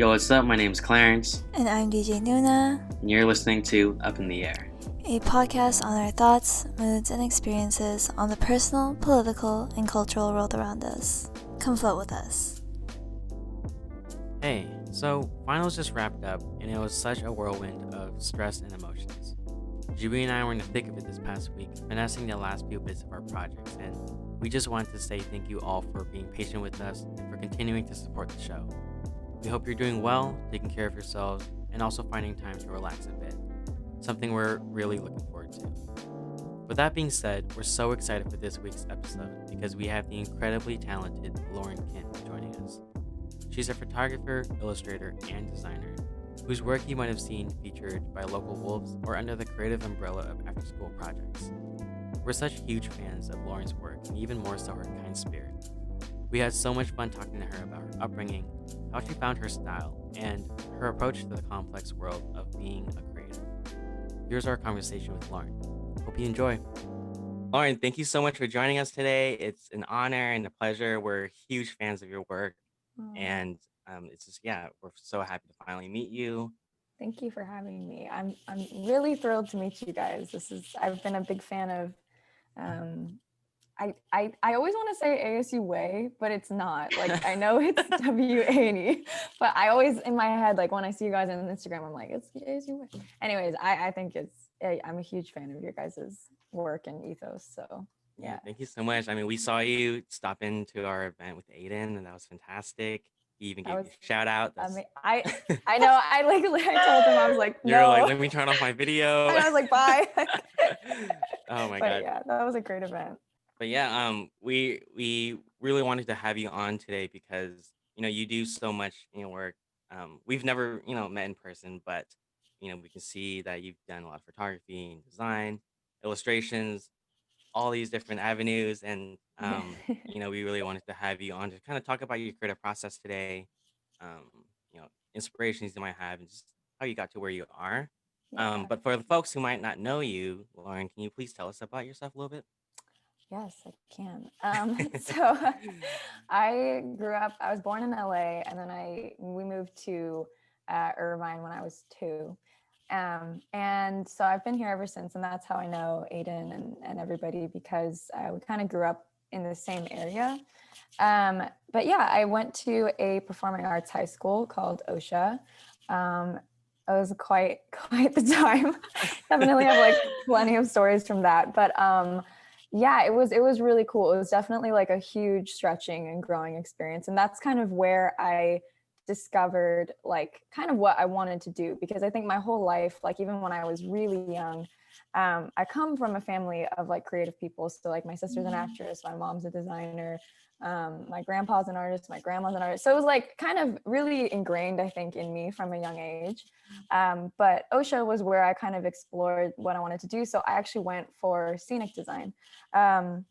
Yo, what's up? My name's Clarence, And I'm DJ Nuna, and you're listening to Up in the Air. a podcast on our thoughts, moods, and experiences on the personal, political, and cultural world around us. Come float with us. Hey, so finals just wrapped up, and it was such a whirlwind of stress and emotions. Jubilee and I were in the thick of it this past week, finessing the last few bits of our projects, and we just wanted to say thank you all for being patient with us and for continuing to support the show. We hope you're doing well, taking care of yourselves, and also finding time to relax a bit. Something we're really looking forward to. With that being said, we're so excited for this week's episode because we have the incredibly talented Lauren Kim joining us. She's a photographer, illustrator, and designer whose work you might have seen featured by local wolves or under the creative umbrella of after-school projects. We're such huge fans of Lauren's work and even more so her kind spirit. We had so much fun talking to her about her upbringing, how she found her style, and her approach to the complex world of being a creative. Here's our conversation with Lauren. Hope you enjoy. Lauren, thank you so much for joining us today. It's an honor and a pleasure. We're huge fans of your work, and it's just, we're so happy to finally meet you. Thank you for having me. I'm really thrilled to meet you guys. I've been a big fan of I always want to say ASU Way, but it's not. Like, I know it's WA&E, but I always in my head, like when I see you guys on Instagram, I'm like, it's ASU Way. Anyways, I think I'm a huge fan of your guys' work and ethos. So yeah. Thank you so much. I mean, we saw you stop into our event with Aiden, and that was fantastic. He even gave you a shout out. I know. I told him, I was like, no. You're like, let me turn off my video. And I was like, bye. Oh my God. Yeah, that was a great event. But yeah, we really wanted to have you on today because, you do so much in your work. We've never, met in person, but, we can see that you've done a lot of photography and design, illustrations, all these different avenues. And, we really wanted to have you on to kind of talk about your creative process today, inspirations you might have and just how you got to where you are. Yeah. But for the folks who might not know you, Lauren, can you please tell us about yourself a little bit? Yes, I can. So I was born in LA, and then we moved to Irvine when I was 2. And so I've been here ever since, and that's how I know Aiden and everybody, because we kind of grew up in the same area. But yeah, I went to a performing arts high school called OSHA. It was quite the time. Definitely have like plenty of stories from that, but yeah, it was really cool. It was definitely like a huge stretching and growing experience. And that's kind of where I discovered like kind of what I wanted to do, because I think my whole life, like even when I was really young, I come from a family of like creative people. So like my sister's an actress, my mom's a designer, my grandpa's an artist, my grandma's an artist. So it was like kind of really ingrained, I think, in me from a young age. But OSHA was where I kind of explored what I wanted to do. So I actually went for scenic design. And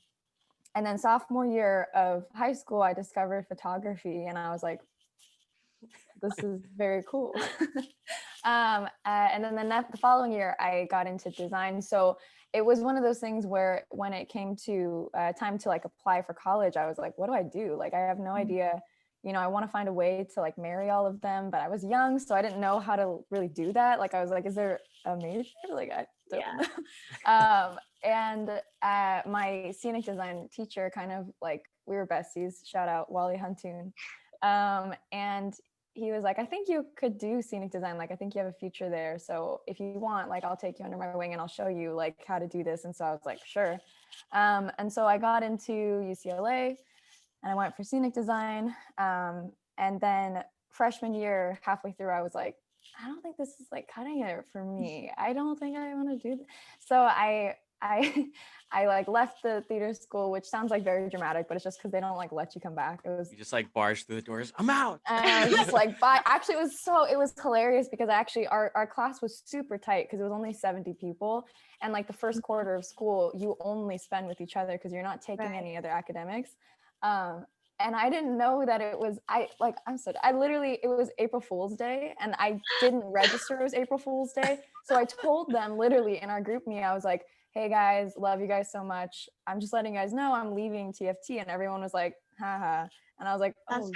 then sophomore year of high school, I discovered photography, and I was like, this is very cool. And then the following year, I got into design. So it was one of those things where when it came to time to like apply for college, I was like, what do I do? Like, I have no idea. I want to find a way to like marry all of them, but I was young, so I didn't know how to really do that. Like, I was like, is there a major? Like, I don't know. And my scenic design teacher kind of like, we were besties, shout out Wally Huntoon. And he was like, I think you could do scenic design. Like, I think you have a future there. So if you want, like, I'll take you under my wing and I'll show you like how to do this. And so I was like, sure. And so I got into UCLA and I went for scenic design. And then freshman year, halfway through, I was like, I don't think this is like cutting it for me. I don't think I want to do this. So I like left the theater school, which sounds like very dramatic, but it's just because they don't like let you come back. You just like barged through the doors. I'm out. And I was just like, bye. Actually, it was hilarious because actually our class was super tight because it was only 70 people. And like the first quarter of school, you only spend with each other because you're not taking any other academics. And I didn't know that it was, it was April Fool's Day, and I didn't register it was April Fool's Day. So I told them literally in our group meeting, I was like, hey guys, love you guys so much. I'm just letting you guys know I'm leaving TFT. And everyone was like, haha. And I was like, oh,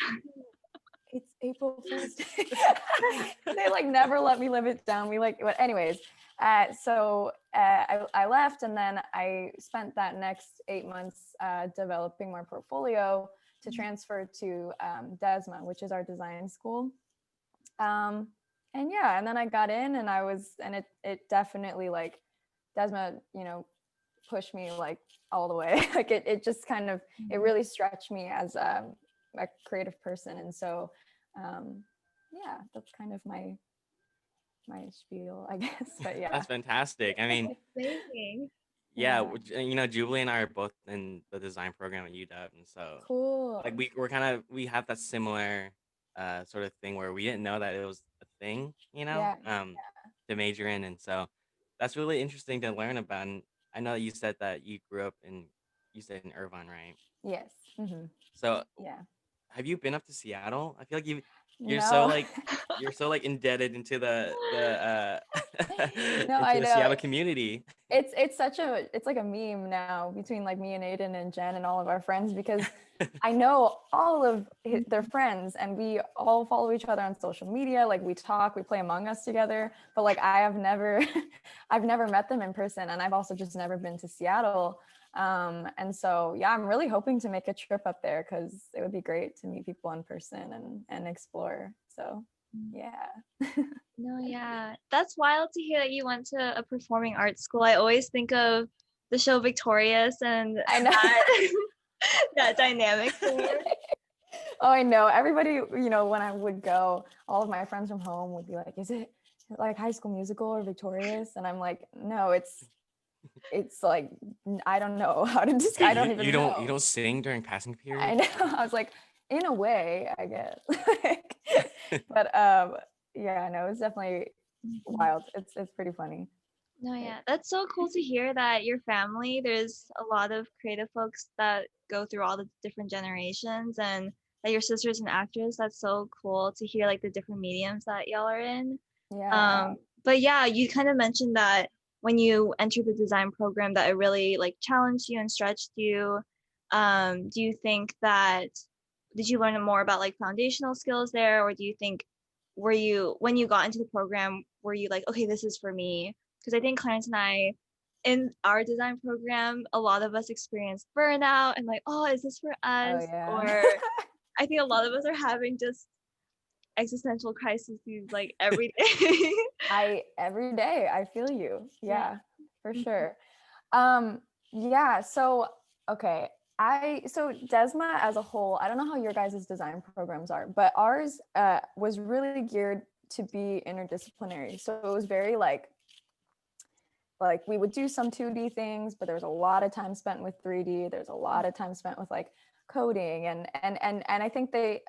it's April Fool's Day. They like never let me live it down. But anyways, I left, and then I spent that next 8 months developing my portfolio to transfer to DESMA, which is our design school. And yeah, and then I got in, and it definitely like DESMA, pushed me like all the way. Like it just kind of, it really stretched me as a creative person. And so, yeah, that's kind of my spiel, I guess. But yeah. That's fantastic. I mean, Amazing. yeah, Jubilee and I are both in the design program at UW, and so Cool. like we have that similar sort of thing where we didn't know that it was a thing, to major in, and so that's really interesting to learn about. And I know you said that you grew up in Irvine, right? Yes. Mm-hmm. So Yeah. have you been up to Seattle? I feel like you're No. so like indebted into the No, into I the know. Seattle community. It's like a meme now between like me and Aiden and Jen and all of our friends, because I know all of their friends, and we all follow each other on social media. Like we talk, we play Among Us together, but like I've never met them in person, and I've also just never been to Seattle. And so yeah, I'm really hoping to make a trip up there, because it would be great to meet people in person and explore. So yeah. No, yeah. That's wild to hear that you went to a performing arts school. I always think of the show Victorious and I know. that dynamic there. Oh, I know. Everybody, when I would go, all of my friends from home would be like, is it like High School Musical or Victorious? And I'm like, no, it's like, I don't know how to describe. I don't even know. You don't sing during passing period? I know. I was like, in a way, I guess. But yeah, no, it's definitely wild. It's pretty funny. No, yeah. That's so cool to hear that your family, there's a lot of creative folks that go through all the different generations, and that your sister's an actress. That's so cool to hear like the different mediums that y'all are in. Yeah. But yeah, you kind of mentioned that when you entered the design program that it really like challenged you and stretched you. Do you think that, did you learn more about like foundational skills there, or do you think, when you got into the program, were you like, okay, this is for me? Because I think Clarence and I, in our design program, a lot of us experienced burnout and like, oh, is this for us? Oh, yeah. Or I think a lot of us are having just existential crises like every day. Every day I feel you. Yeah, for sure. Yeah, so okay. So DESMA as a whole, I don't know how your guys' design programs are, but ours was really geared to be interdisciplinary. So it was very like we would do some 2D things, but there was a lot of time spent with 3D. There's a lot of time spent with like coding, and I think the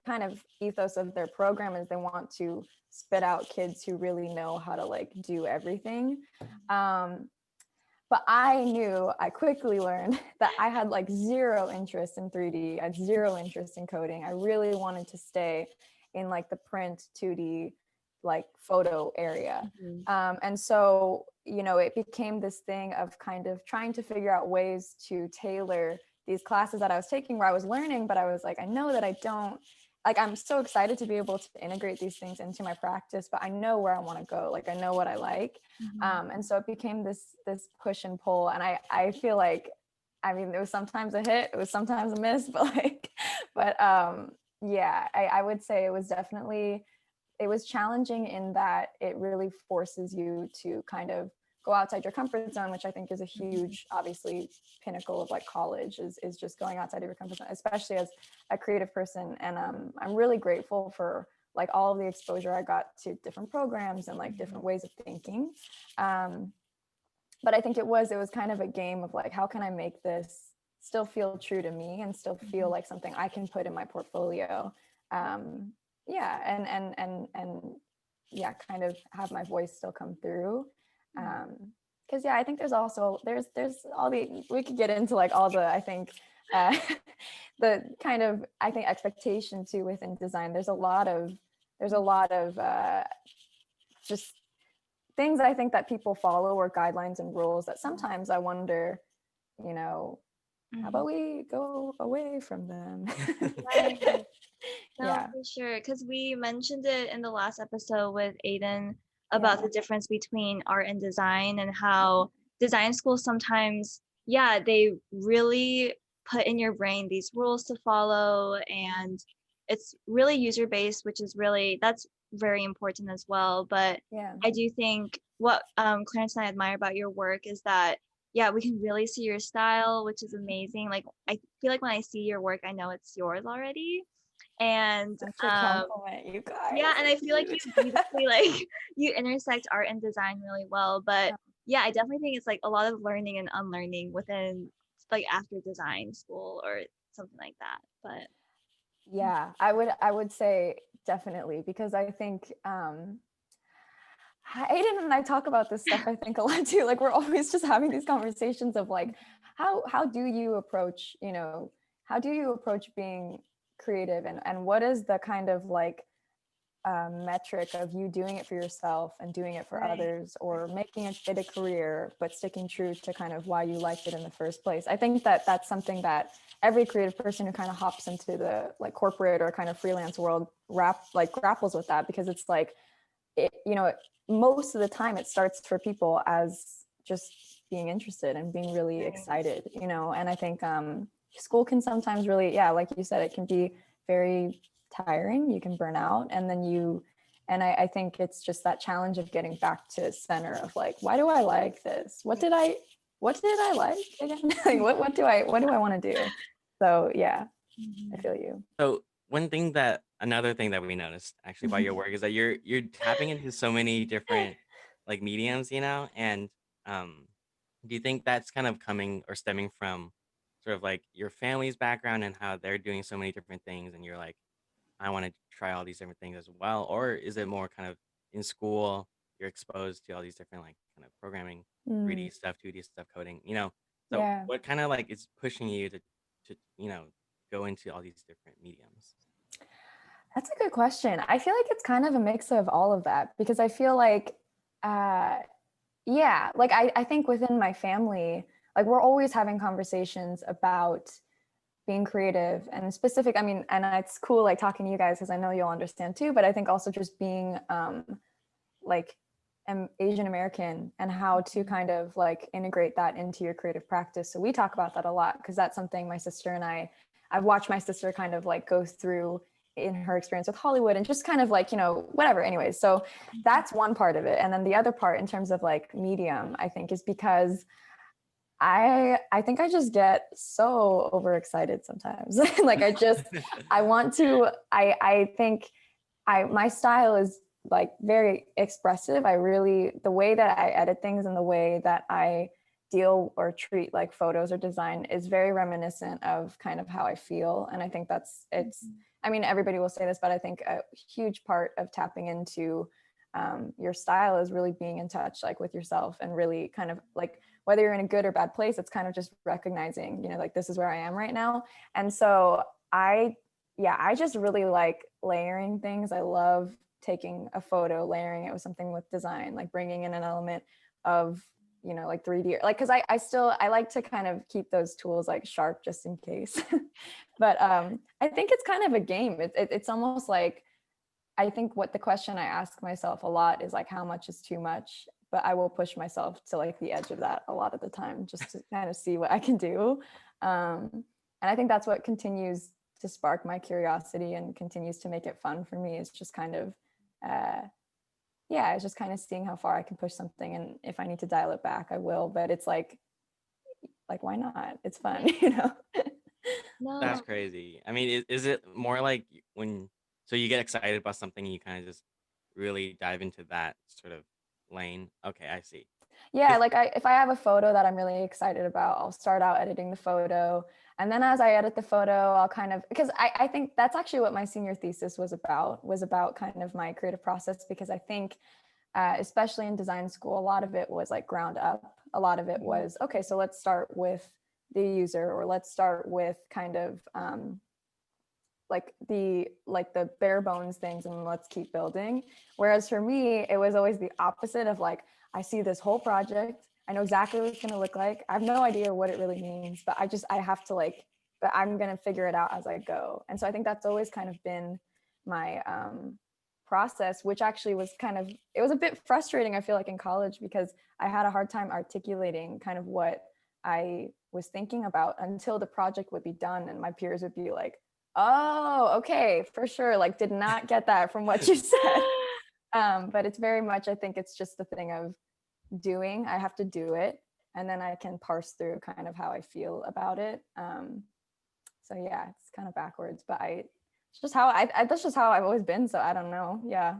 kind of ethos of their program is they want to spit out kids who really know how to like do everything. But I quickly learned that I had like zero interest in 3D. I had zero interest in coding. I really wanted to stay in like the print 2D like photo area. And so, it became this thing of kind of trying to figure out ways to tailor these classes that I was taking where I was learning, but I was like, I know that I don't, like, I'm so excited to be able to integrate these things into my practice, but I know where I want to go. Like, I know what I like. And so it became this push and pull. And I feel like, I mean, it was sometimes a hit, it was sometimes a miss, but yeah, I would say it was challenging in that it really forces you to kind of go outside your comfort zone, which I think is a huge, obviously, pinnacle of like college is just going outside of your comfort zone, especially as a creative person. And I'm really grateful for like all of the exposure I got to different programs and like different ways of thinking. But I think it was kind of a game of like, how can I make this still feel true to me and still feel like something I can put in my portfolio? Yeah, and yeah, kind of have my voice still come through. Because yeah, I think there's all the, we could get into like all the, I think the kind of, I think, expectation too within design. There's a lot of just things I think that people follow, or guidelines and rules that sometimes I wonder, how about we go away from them? No, Yeah. for sure. Because we mentioned it in the last episode with Aiden about the difference between art and design and how design schools sometimes, yeah, they really put in your brain these rules to follow, and it's really user based, which is really, that's very important as well. But Yeah. I do think what Clarence and I admire about your work is that, yeah, we can really see your style, which is amazing. Like, I feel like when I see your work, I know it's yours already. And Such a compliment, you yeah, guys. and I feel like you beautifully like you intersect art and design really well. But yeah, I definitely think it's like a lot of learning and unlearning within like after design school or something like that. But Yeah, I would say definitely, because I think Aiden and I talk about this stuff, I think, a lot too. Like, we're always just having these conversations of like, how do you approach, how do you approach being creative, and what is the kind of like metric of you doing it for yourself and doing it for Right. others, or making it a career but sticking true to kind of why you liked it in the first place. I think that that's something that every creative person who kind of hops into the like corporate or kind of freelance world grapples with, that because it's like it, most of the time it starts for people as just being interested and being really excited, and I think school can sometimes really, yeah, like you said, it can be very tiring. You can burn out, and then I think it's just that challenge of getting back to center of like, why do I like this? What did I like again? Like, what do I want to do? So yeah, I feel you. So another thing that we noticed actually about your work is that you're tapping into so many different like mediums, and um, do you think that's kind of coming or stemming from sort of like your family's background and how they're doing so many different things, and you're like, I want to try all these different things as well, or is it more kind of in school you're exposed to all these different like kind of programming, 3D stuff, 2D stuff, coding, So Yeah. what kind of like is pushing you to go into all these different mediums? That's a good question. I feel like it's kind of a mix of all of that, because I feel like, yeah, like I think within my family, like we're always having conversations about being creative and specific. I mean, and it's cool like talking to you guys because I know you'll understand too, but I think also just being like Asian American and how to kind of like integrate that into your creative practice. So we talk about that a lot because that's something my sister and I've watched my sister kind of like go through in her experience with Hollywood and just kind of like, whatever. Anyways, so that's one part of it. And then the other part in terms of like medium, I think is because I think I just get so overexcited sometimes. Like I think my style is like very expressive. The way that I edit things and the way that I deal or treat like photos or design is very reminiscent of kind of how I feel. And I think I mean, everybody will say this, but I think a huge part of tapping into your style is really being in touch like with yourself, and really kind of like, whether you're in a good or bad place, it's kind of just recognizing, like, this is where I am right now. And so I just really like layering things. I love taking a photo, layering it with something with design, like bringing in an element of, like 3D, like, because I like to kind of keep those tools like sharp just in case. But I think it's kind of a game. It's almost like, I think what the question I ask myself a lot is like, how much is too much? But I will push myself to like the edge of that a lot of the time, just to kind of see what I can do. And I think that's what continues to spark my curiosity and continues to make it fun for me, is just kind of, it's just kind of seeing how far I can push something. And if I need to dial it back, I will. But it's like, why not? It's fun, no, That's crazy. I mean, is it more like so you get excited about something and you kind of just really dive into that sort of lane? Okay, I see. Yeah, 'Cause- like if I have a photo that I'm really excited about, I'll start out editing the photo. And then as I edit the photo, I'll kind of, because I think that's actually what my senior thesis was about kind of my creative process, because I think, especially in design school, a lot of it was like ground up. A lot of it was, okay, so let's start with the user, or let's start with kind of like the bare bones things, and let's keep building. Whereas for me, it was always the opposite of like, I see this whole project, I know exactly what it's going to look like, I have no idea what it really means, but I have to like, but I'm going to figure it out as I go. And so I think that's always kind of been my process, which actually was it was a bit frustrating, I feel like, in college, because I had a hard time articulating kind of what I was thinking about until the project would be done and my peers would be like, oh, okay, for sure, like did not get that from what you said. But it's very much, I think it's just a thing of doing. I have to do it, and then I can parse through kind of how I feel about it. So yeah, it's kind of backwards, but it's just how that's just how I've always been. So I don't know. Yeah.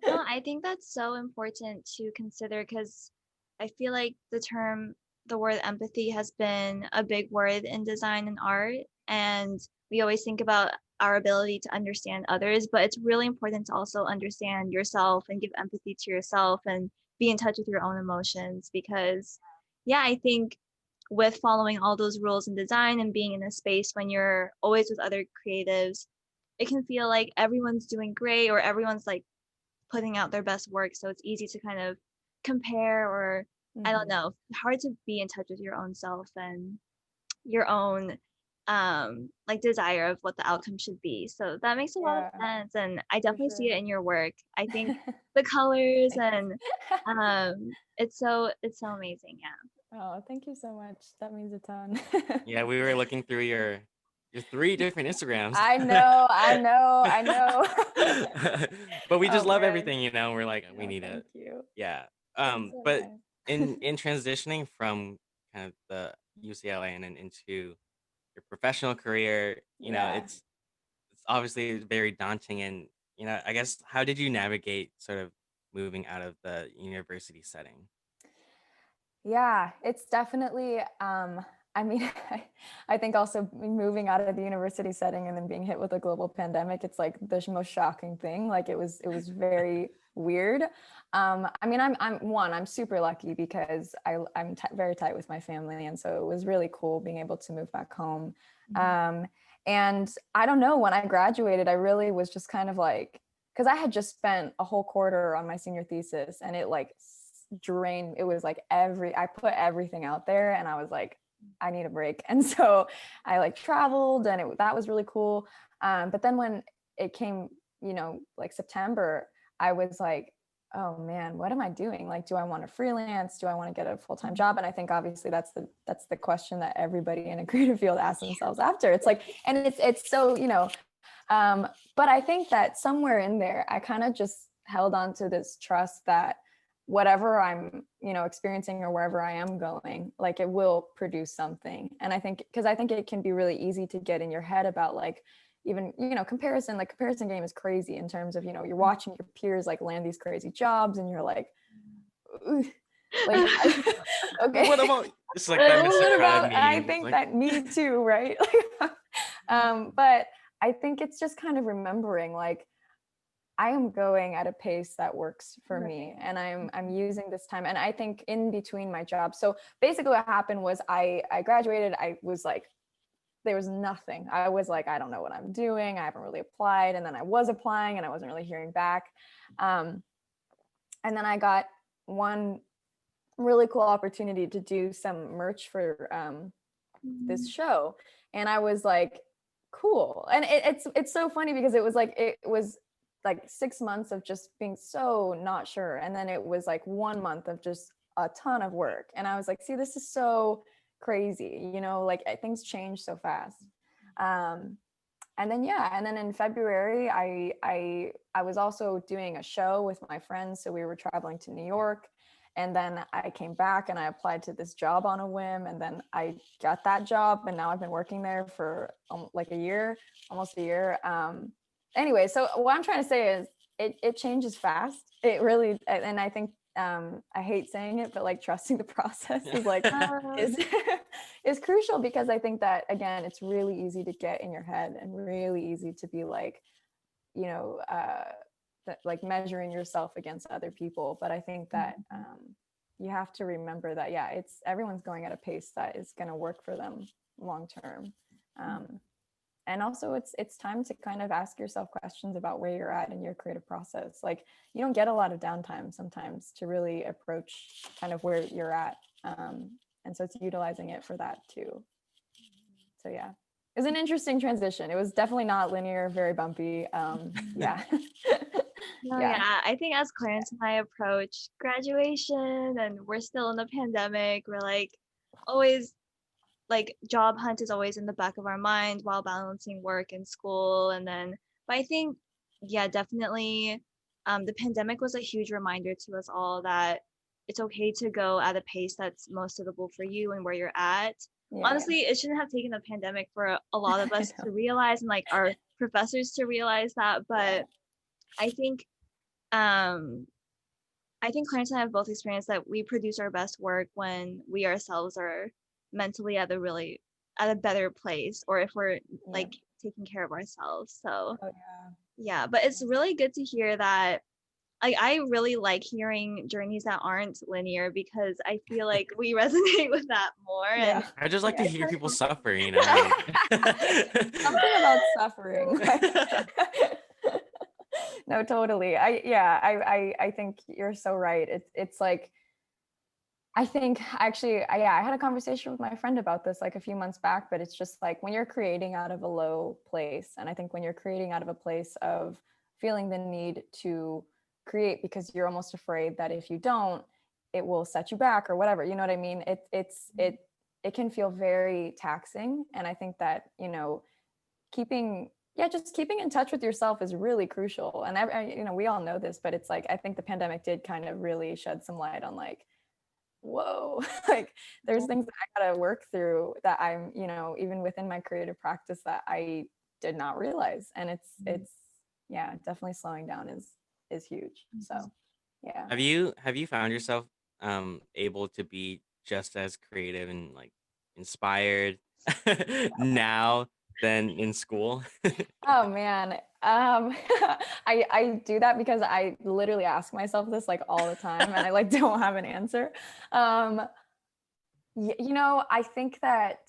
No, I think that's so important to consider, because I feel like the word empathy has been a big word in design and art. And we always think about our ability to understand others, but it's really important to also understand yourself and give empathy to yourself and be in touch with your own emotions. Because, yeah, I think with following all those rules in design and being in a space when you're always with other creatives, it can feel like everyone's doing great or everyone's like putting out their best work. So it's easy to kind of compare, or I don't know, hard to be in touch with your own self and your own like desire of what the outcome should be. So that makes a lot of sense, and I definitely see it in your work. I think the colors and it's so amazing. Yeah. Oh, thank you so much. That means a ton. Yeah, we were looking through your 3 different Instagrams. I know. But we just Oh love man. everything, you know. We're like, we Oh, need thank it. you. Yeah. That's so But nice. in transitioning from kind of the UCLA and then into your professional career, you know, Yeah. it's obviously very daunting. And, you know, I guess, how did you navigate sort of moving out of the university setting? Yeah, it's definitely I mean, I think also moving out of the university setting and then being hit with a global pandemic, it's like the most shocking thing. Like it was very weird. I mean, I'm super lucky because I'm very tight with my family, and so it was really cool being able to move back home. And I don't know, when I graduated, I really was just kind of like, because I had just spent a whole quarter on my senior thesis, and it like drained. It was like I put everything out there, and I was like, I need a break. And so I like traveled, and that was really cool. But then when it came, like September, I was like, oh man, what am I doing? Like, do I want to freelance? Do I want to get a full-time job? And I think obviously that's the question that everybody in a creative field asks themselves after. It's like, and it's so, but I think that somewhere in there, I kind of just held on to this trust that whatever I'm, experiencing or wherever I am going, like it will produce something. And I think, because I think it can be really easy to get in your head about like, even, comparison, like comparison game is crazy in terms of, you're watching your peers like land these crazy jobs and you're like, like, okay. What about, it's like that Mr. Crab meme. I think that me too, right? But I think it's just kind of remembering like, I am going at a pace that works for me, and I'm using this time. And I think in between my jobs, so basically what happened was I graduated. I was like, there was nothing. I was like, I don't know what I'm doing. I haven't really applied. And then I was applying and I wasn't really hearing back. And then I got one really cool opportunity to do some merch for this show. And I was like, cool. And it's so funny because it was like 6 months of just being so not sure. And then it was like 1 month of just a ton of work. And I was like, see, this is so crazy, like things change so fast. And then in February, I was also doing a show with my friends. So we were traveling to New York. And then I came back and I applied to this job on a whim. And then I got that job. And now I've been working there for like almost a year. Anyway, so what I'm trying to say is it changes fast. It really, and I think I hate saying it, but like trusting the process is like is crucial, because I think that, again, it's really easy to get in your head and really easy to be like, like measuring yourself against other people. But I think that you have to remember that, yeah, everyone's going at a pace that is going to work for them long term. And also it's time to kind of ask yourself questions about where you're at in your creative process. Like, you don't get a lot of downtime sometimes to really approach kind of where you're at. And so it's utilizing it for that too. So yeah. was an interesting transition. It was definitely not linear, very bumpy. Yeah. No, Yeah. yeah. I think as Clarence and I approach graduation and we're still in the pandemic, we're like always like job hunt is always in the back of our mind while balancing work and school. And then, but I think, yeah, definitely, the pandemic was a huge reminder to us all that it's okay to go at a pace that's most suitable for you and where you're at. Yeah. Honestly, it shouldn't have taken the pandemic for a lot of I us to know. realize and like our professors to realize that. But I think, um, I think Clarence and I have both experienced that we produce our best work when we ourselves are mentally at a better place, or if we're Yeah. like taking care of ourselves. So Oh yeah. yeah, but it's really good to hear that. Like I really like hearing journeys that aren't linear because I feel like we resonate with that more. And Yeah. I just like to Yeah. hear people suffer, you know, like Something about suffering. No, totally. I think you're so right. It's like I think actually, I had a conversation with my friend about this like a few months back, but it's just like when you're creating out of a low place, and I think when you're creating out of a place of feeling the need to create because you're almost afraid that if you don't, it will set you back or whatever. You know what I mean? It can feel very taxing, and I think that keeping just keeping in touch with yourself is really crucial. And we all know this, but it's like I think the pandemic did kind of really shed some light on like whoa, like there's things that I gotta work through that I'm, even within my creative practice that I did not realize. And it's yeah, definitely slowing down is huge. So yeah. have you found yourself able to be just as creative and like inspired now than in school? Oh man. I do that because I literally ask myself this like all the time and I like don't have an answer. Um I think that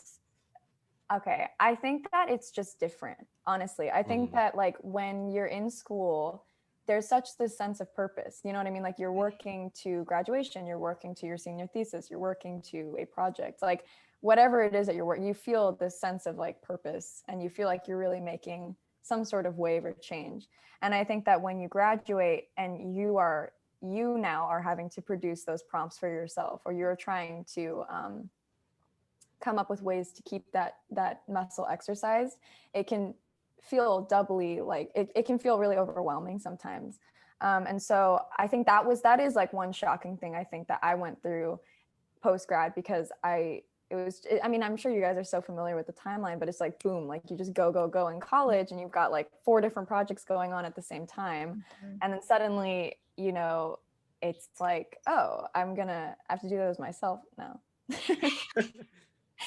okay, I think that it's just different, honestly. I think Mm, that like when you're in school, there's such this sense of purpose. You know what I mean? Like you're working to graduation, you're working to your senior thesis, you're working to a project. Like whatever it is that you're working, you feel this sense of like purpose and you feel like you're really making some sort of wave or change. And I think that when you graduate and you now are having to produce those prompts for yourself, or you're trying to come up with ways to keep that muscle exercised, it can feel doubly like it can feel really overwhelming sometimes. And so I think that is like one shocking thing I think that I went through post grad, because I mean, I'm sure you guys are so familiar with the timeline, but it's like boom, like you just go in college and you've got like 4 different projects going on at the same time. And then suddenly, it's like, oh, I'm gonna have to do those myself now.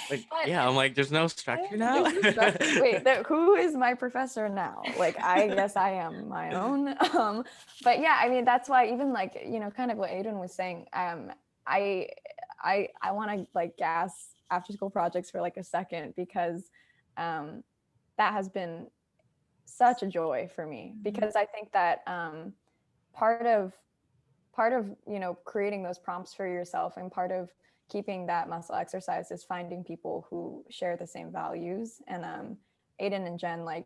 like But yeah, I'm like there's no structure now. there's no structure. Wait, who is my professor now? Like, I guess I am my own. But yeah, I mean, that's why even like, kind of what Aiden was saying, I I want to like gas after school projects for like a second, because that has been such a joy for me, because I think that part of creating those prompts for yourself, and part of keeping that muscle exercise, is finding people who share the same values. And Aiden and Jen, like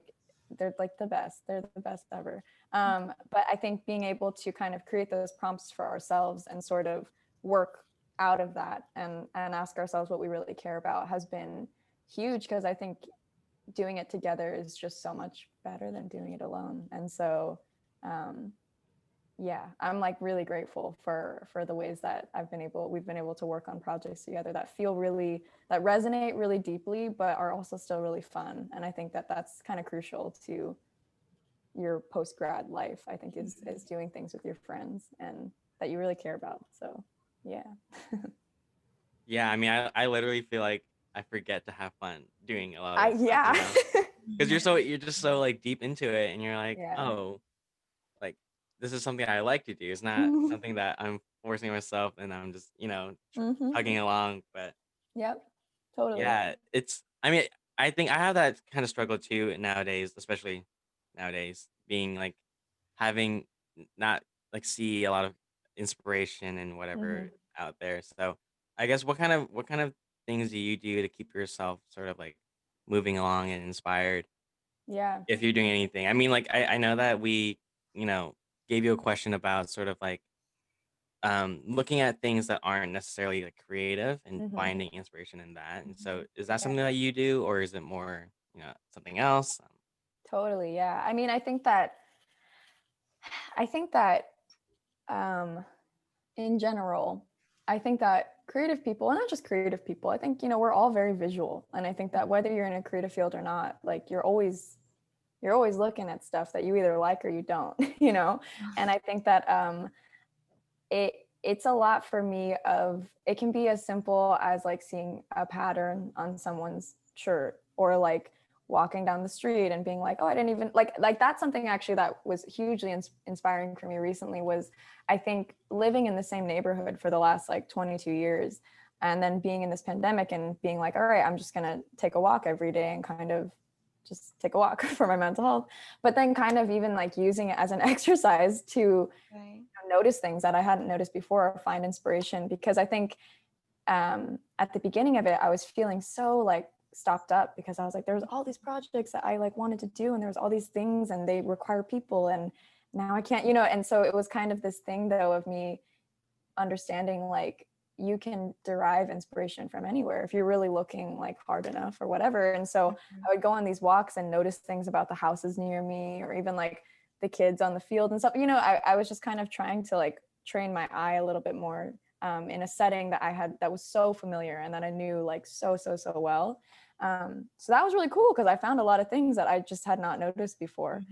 they're like they're the best ever. But I think being able to kind of create those prompts for ourselves and sort of work out of that, and ask ourselves what we really care about, has been huge, because I think doing it together is just so much better than doing it alone. And so yeah, I'm like really grateful for the ways that we've been able to work on projects together that that resonate really deeply, but are also still really fun. And I think that that's kind of crucial to your post grad life, I think, is doing things with your friends and that you really care about. So yeah. Yeah, I mean, I literally feel like I forget to have fun doing a lot of I this stuff, yeah. because you're just so like deep into it, and you're like, Yeah. oh, like this is something I like to do. It's not something that I'm forcing myself, and I'm just Mm-hmm. tugging along. But Yep, totally. yeah, I mean, I think I have that kind of struggle too nowadays, especially nowadays, being like having not like see a lot of inspiration and Mm-hmm. whatever out there. So I guess what kind of things do you do to keep yourself sort of like moving along and inspired Yeah. if you're doing anything. I mean, like I know that we, gave you a question about sort of like looking at things that aren't necessarily like creative and Hmm. finding inspiration in that. And so is that Yeah. something that you do, or is it more, something else? Totally. Yeah. I mean, I think that um, in general, I think that creative people, and not just creative people, I think, we're all very visual. And I think that whether you're in a creative field or not, like you're always looking at stuff that you either like or you don't, And I think that it's a lot for me of it can be as simple as like seeing a pattern on someone's shirt, or like walking down the street and being like, oh, I didn't even like that's something actually that was hugely inspiring for me recently. Was I think living in the same neighborhood for the last like 22 years, and then being in this pandemic and being like, all right, I'm just gonna take a walk every day and kind of just take a walk for my mental health, but then kind of even like using it as an exercise to Right. notice things that I hadn't noticed before, or find inspiration. Because I think at the beginning of it, I was feeling so like stopped up, because I was like, there's all these projects that I like wanted to do, and there was all these things, and they require people, and now I can't, and so it was kind of this thing though of me understanding like you can derive inspiration from anywhere if you're really looking like hard enough or whatever. And so I would go on these walks and notice things about the houses near me, or even like the kids on the field and stuff. I was just kind of trying to like train my eye a little bit more in a setting that I had that was so familiar and that I knew like so well. So that was really cool, because I found a lot of things that I just had not noticed before.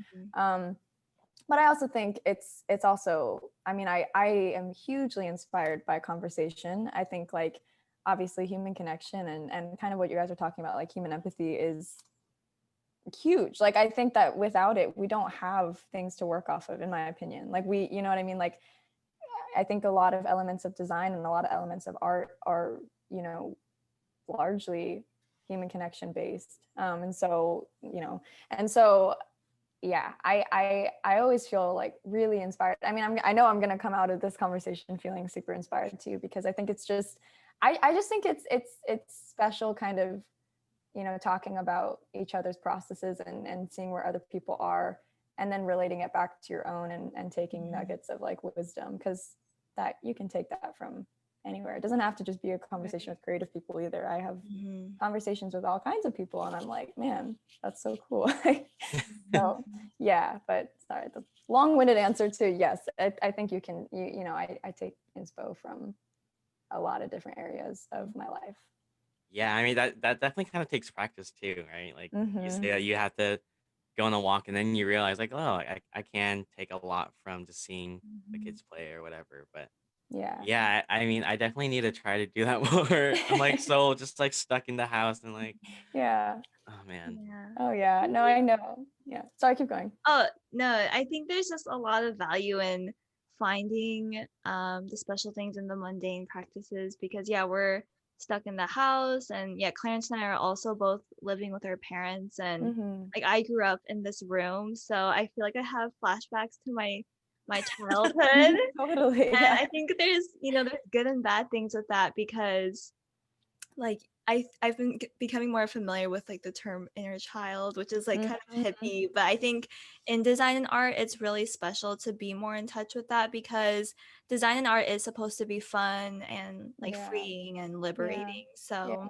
But I also think it's also, I mean, I am hugely inspired by conversation. I think like obviously human connection and kind of what you guys are talking about, like human empathy, is huge. Like I think that without it, we don't have things to work off of, in my opinion. Like you know what I mean? Like I think a lot of elements of design and a lot of elements of art are, largely human connection based. And so, yeah, I always feel like really inspired. I mean, I know I'm going to come out of this conversation feeling super inspired too, because I think it's just I just think it's special, kind of, talking about each other's processes and seeing where other people are, and then relating it back to your own, and taking nuggets of like wisdom, because that you can take that from anywhere. It doesn't have to just be a conversation with creative people either. I have conversations with all kinds of people, and I'm like, man, that's so cool. So yeah, but sorry, the long-winded answer to yes, I think you can, I take inspo from a lot of different areas of my life. Yeah, I mean that definitely kind of takes practice too, right? Like you say Mm-hmm. that you have to go on a walk, and then you realize like, oh, I can take a lot from just seeing the kids play or whatever. But Yeah. yeah, I mean, I definitely need to try to do that more. I'm like so just like stuck in the house and like, Yeah. oh man. Yeah. Oh yeah. No, I know. Yeah. Sorry, keep going. Oh, no, I think there's just a lot of value in finding the special things in the mundane practices, because yeah, we're stuck in the house, and yeah, Clarence and I are also both living with our parents, and Mm-hmm. like I grew up in this room, so I feel like I have flashbacks to my childhood. Totally. And Yeah. I think there's good and bad things with that, because like I've been becoming more familiar with like the term inner child, which is like kind of Mm-hmm. hippie, but I think in design and art it's really special to be more in touch with that, because design and art is supposed to be fun and like Yeah. freeing and Yeah. liberating. Yeah. So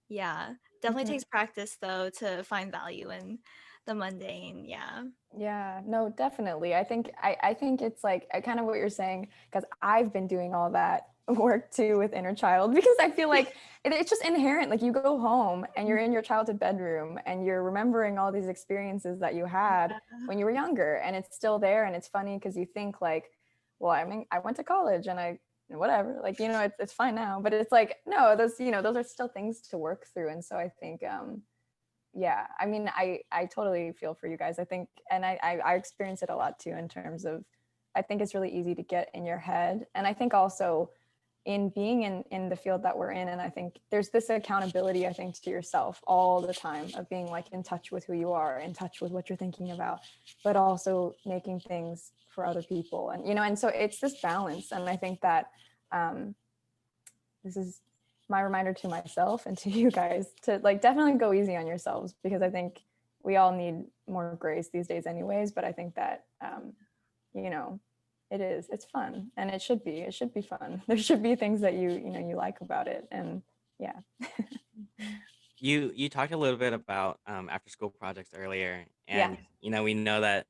yeah, definitely Mm-hmm. takes practice though to find value in the mundane. Yeah. Yeah, no, definitely. I think it's like kind of what you're saying, because I've been doing all that work too with inner child, because I feel like it's just inherent. Like you go home and you're in your childhood bedroom and you're remembering all these experiences that you had when you were younger, and it's still there. And it's funny because you think like, well, I mean, I went to college and I whatever, like, it's fine now, but it's like, no, those are still things to work through. And so I think yeah, I mean, I totally feel for you guys. I think, and I experience it a lot too, in terms of, I think it's really easy to get in your head. And I think also in being in the field that we're in, and I think there's this accountability, I think, to yourself all the time, of being like in touch with who you are, in touch with what you're thinking about, but also making things for other people. And, and so it's this balance. And I think that this is my reminder to myself and to you guys to like definitely go easy on yourselves, because I think we all need more grace these days anyways. But I think that, you know, it's fun, and it should be fun. There should be things that you like about it. And yeah. You talked a little bit about after school projects earlier, Yeah. and we know that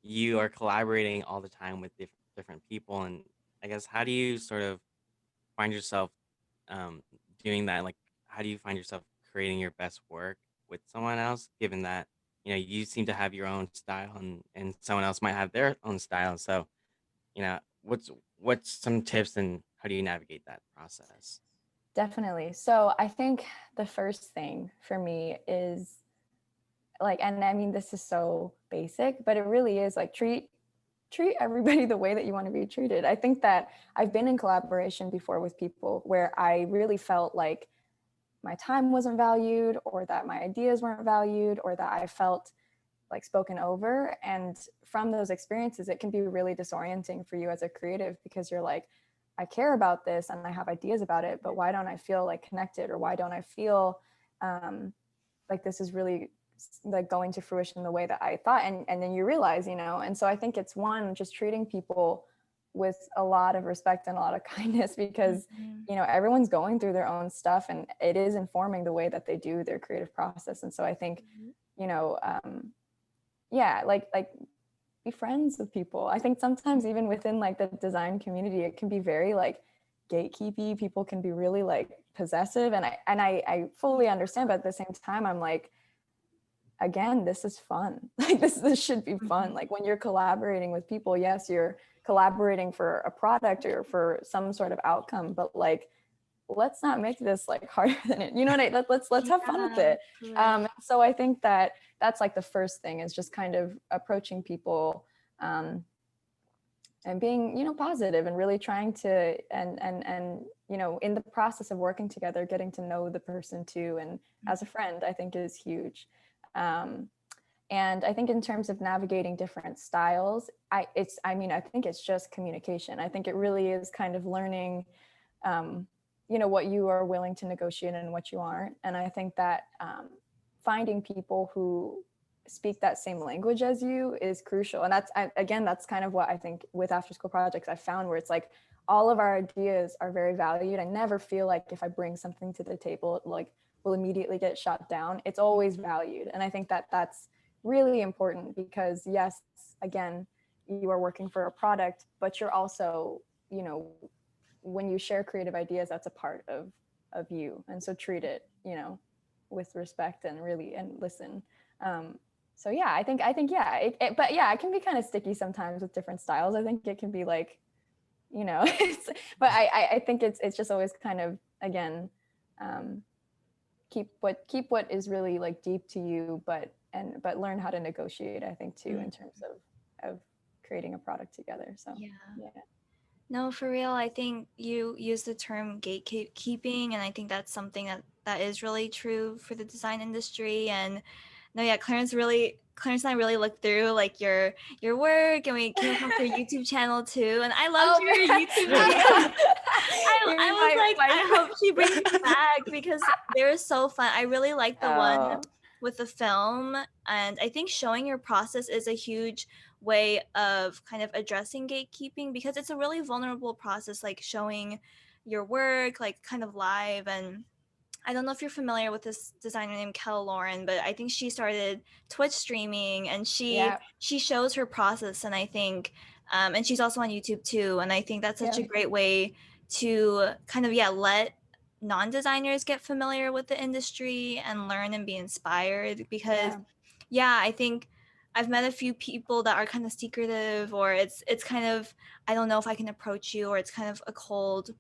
you are collaborating all the time with different people, and I guess how do you sort of find yourself um, doing that? Like, how do you find yourself creating your best work with someone else, given that you seem to have your own style, and someone else might have their own style? So, what's some tips, and how do you navigate that process? Definitely. So I think the first thing for me is like, and I mean, this is so basic, but it really is like treat everybody the way that you want to be treated. I think that I've been in collaboration before with people where I really felt like my time wasn't valued, or that my ideas weren't valued, or that I felt like spoken over. And from those experiences, it can be really disorienting for you as a creative, because you're like, I care about this and I have ideas about it, but why don't I feel like connected, or why don't I feel like this is really like going to fruition the way that I thought? And then you realize, and so I think it's one, just treating people with a lot of respect and a lot of kindness, because everyone's going through their own stuff, and it is informing the way that they do their creative process. And so I think yeah, like be friends with people. I think sometimes even within like the design community, it can be very like gatekeepy. People can be really like possessive, and I fully understand, but at the same time I'm like, again, this is fun. Like this should be fun. Like when you're collaborating with people, yes, you're collaborating for a product or for some sort of outcome, but like, let's not make this like harder than it, let's have fun with it. So I think that that's like the first thing, is just kind of approaching people and being positive, and really trying to and in the process of working together, getting to know the person too, and as a friend, I think is huge. And I think in terms of navigating different styles, I think it's just communication. I think it really is kind of learning what you are willing to negotiate and what you aren't. And I think that finding people who speak that same language as you is crucial. And that's kind of what I think with after school projects I found, where it's like all of our ideas are very valued. I never feel like if I bring something to the table, it like will immediately get shot down. It's always valued. And I think that that's really important, because yes, again, you are working for a product, but you're also, when you share creative ideas, that's a part of you. And so treat it, with respect and really, and listen. So yeah, I think yeah, but yeah, it can be kind of sticky sometimes with different styles. I think it can be like, but I think it's just always kind of, again, keep what is really like deep to you, but learn how to negotiate, I think too, in terms of creating a product together. So yeah. No, for real. I think you use the term gatekeeping, and I think that's something that is really true for the design industry. And no, yeah, Clarence and I really looked through like your work, and we came across your YouTube channel too. And I loved your YouTube channel. I was like, I hope she brings it back, because they're so fun. I really like the one with the film, and I think showing your process is a huge way of kind of addressing gatekeeping, because it's a really vulnerable process, like showing your work like kind of live. And I don't know if you're familiar with this designer named Kel Lauren, but I think she started Twitch streaming, and she shows her process. And I think and she's also on YouTube too, and I think that's such a great way to kind of let non-designers get familiar with the industry and learn and be inspired, because I think I've met a few people that are kind of secretive, or it's kind of, I don't know if I can approach you, or it's kind of a cold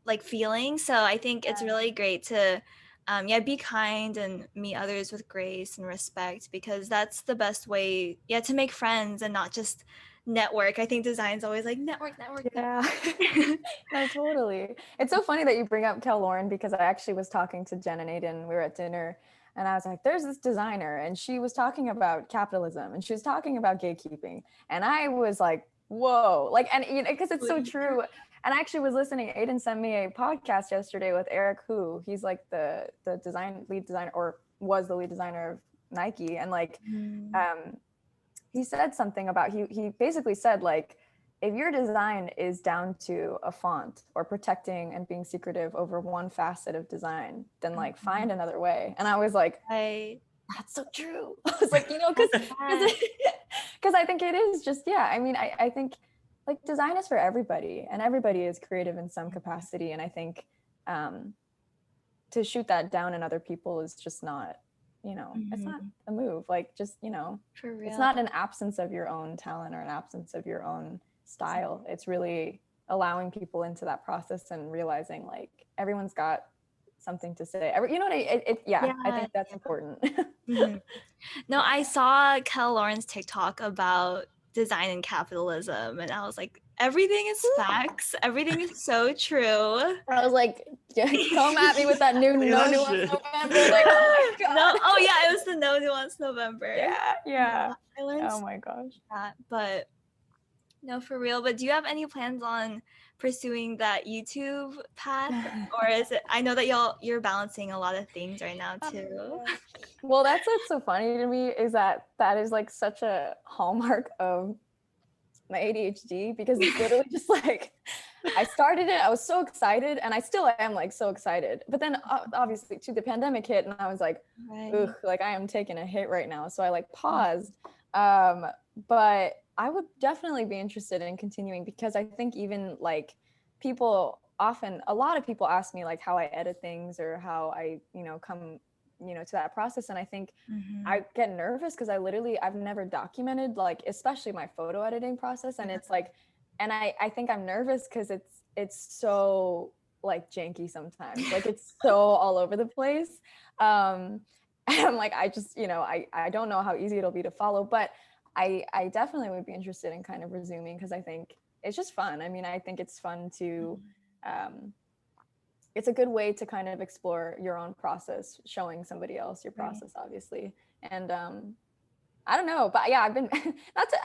like feeling. So I think it's really great to be kind and meet others with grace and respect, because that's the best way to make friends and not just network. I think design's always like network. No, totally. It's so funny that you bring up Kel Lauren, because I actually was talking to Jen and Aiden. We were at dinner, and I was like, there's this designer, and she was talking about capitalism, and she was talking about gatekeeping, and I was like, whoa, like, and because it's so true. And I actually was listening. Aiden sent me a podcast yesterday with Eric Hu. He's like the lead designer, or was the lead designer of Nike. And like, he said something about, he basically said like, if your design is down to a font or protecting and being secretive over one facet of design, then like find another way. And I was like, that's so true. I was like, you know, because I think it is just, yeah. I mean, I think like design is for everybody, and everybody is creative in some capacity. And I think to shoot that down in other people is just not, you know, it's not a move. Like, just, you know, For real. it's not an absence of your own talent or an absence of your own style. It's really allowing people into that process and realizing like everyone's got something to say. You know what I think that's important. No, I saw Lawrence TikTok about design and capitalism, and I was like, everything is facts. Everything is so true. I was like, come at me with that no nuance November. Like, oh my God. It was the no nuance November. Yeah. I learned oh my gosh. that, but no, for real. But do you have any plans on pursuing that YouTube path, or is it? I know that you're balancing a lot of things right now too. Well, that's what's so funny to me, is that is like such a hallmark of my ADHD, because it's literally just like, I started it, I was so excited, and I still am like so excited. But then obviously too, the pandemic hit, and I was like, ugh, like I am taking a hit right now. So I like paused. But I would definitely be interested in continuing, because I think even like a lot of people ask me like how I edit things or how I, you know, come, you know, to that process. And I think I get nervous because I've never documented, like, especially my photo editing process. And it's like, and I think I'm nervous because it's so like janky sometimes, like it's so all over the place. And I'm like, I just, you know, I don't know how easy it'll be to follow, but I definitely would be interested in kind of resuming, because I think it's just fun. I mean, I think it's fun to, it's a good way to kind of explore your own process, showing somebody else your process, obviously. And I don't know, but yeah, I've been,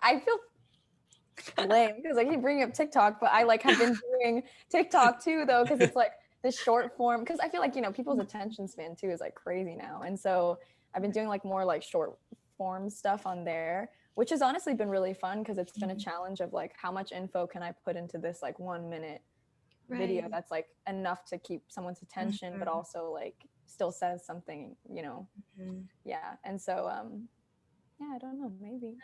I feel lame because I keep bringing up TikTok, but I like have been doing TikTok too, though, because it's like the short form, because I feel like, you know, people's attention span too is like crazy now. And so I've been doing like more like short form stuff on there, which has honestly been really fun, because it's been a challenge of like, how much info can I put into this like 1 minute video that's like enough to keep someone's attention, but also like still says something, you know. Yeah. And so yeah, I don't know, maybe.